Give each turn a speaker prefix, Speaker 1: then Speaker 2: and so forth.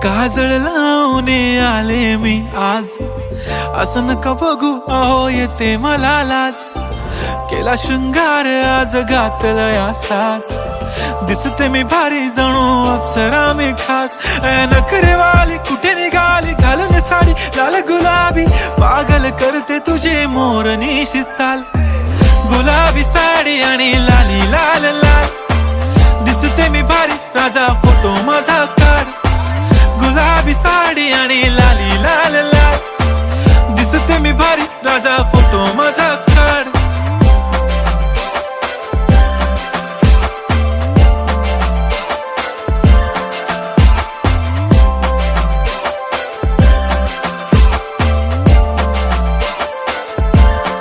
Speaker 1: काजळ लावून आले मी आज, असं नका बघू अहो येते मला लाज. केला शृंगार आज घातला साज, दिसते मी भारी जणू अप्सरा मी खास. नखरेवाली कुठे निघाली घालून साडी लाल गुलाबी, पागल करते तुझे मोरनीशी चाल. गुलाबी साडी आणि लाली लाल लाल, दिसते मी भारी राजा फोटो माझा काढ. गुलाबी साडी आणि लाली लाल लाल, दिसते मी भारी राजा फोटो माझा.